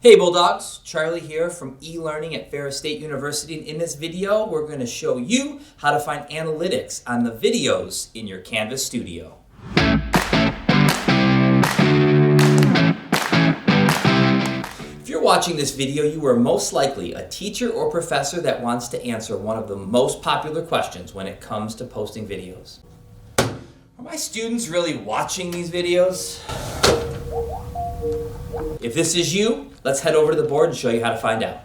Hey Bulldogs, Charlie here from eLearning at Ferris State University, and in this video we're going to show you how to find analytics on the videos in your Canvas studio. If you're watching this video, you are most likely a teacher or professor that wants to answer one of the most popular questions when it comes to posting videos. Are my students really watching these videos? If this is you, let's head over to the board and show you how to find out.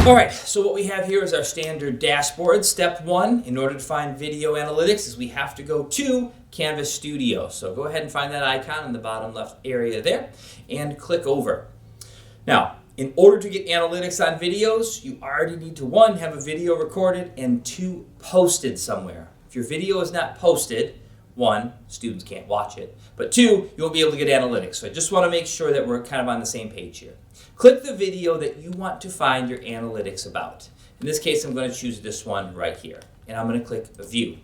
Alright, so what we have here is our standard dashboard. Step one, in order to find video analytics, is we have to go to Canvas Studio. So go ahead and find that icon in the bottom left area there and click over. Now, in order to get analytics on videos, you already need to, one, have a video recorded, and two, posted somewhere. If your video is not posted, one, students can't watch it, but two, you won't be able to get analytics. So I just want to make sure that we're kind of on the same page here. Click the video that you want to find your analytics about. In this case, I'm going to choose this one right here, and I'm going to click View.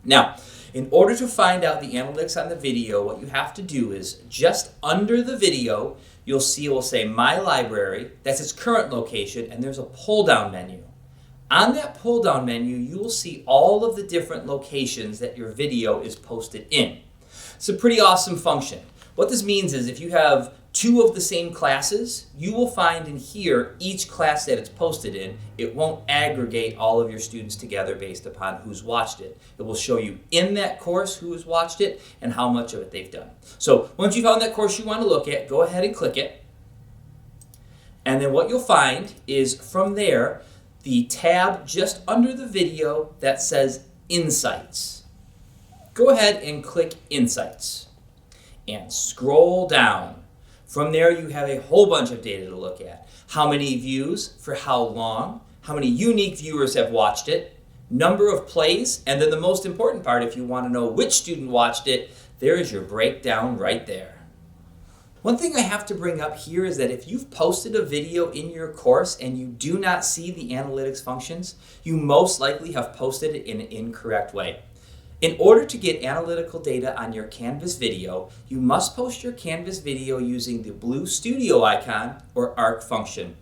Now, in order to find out the analytics on the video, what you have to do is just under the video, you'll see it will say My Library, that's its current location, and there's a pull-down menu. On that pull-down menu, you will see all of the different locations that your video is posted in. It's a pretty awesome function. What this means is if you have two of the same classes, you will find in here each class that it's posted in. It won't aggregate all of your students together based upon who's watched it. It will show you in that course who has watched it and how much of it they've done. So once you found that course you want to look at, go ahead and click it. And then what you'll find is from there, the tab just under the video that says Insights. Go ahead and click Insights and scroll down. From there you have a whole bunch of data to look at. How many views, for how long, how many unique viewers have watched it, number of plays, and then the most important part, if you want to know which student watched it, there is your breakdown right there. One thing I have to bring up here is that if you've posted a video in your course and you do not see the analytics functions, you most likely have posted it in an incorrect way. In order to get analytical data on your Canvas video, you must post your Canvas video using the blue studio icon or ARC function.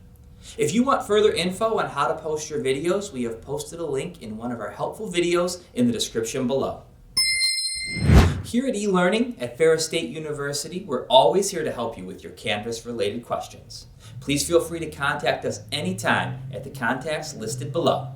If you want further info on how to post your videos, we have posted a link in one of our helpful videos in the description below. Here at eLearning at Ferris State University, we're always here to help you with your Canvas-related questions. Please feel free to contact us anytime at the contacts listed below.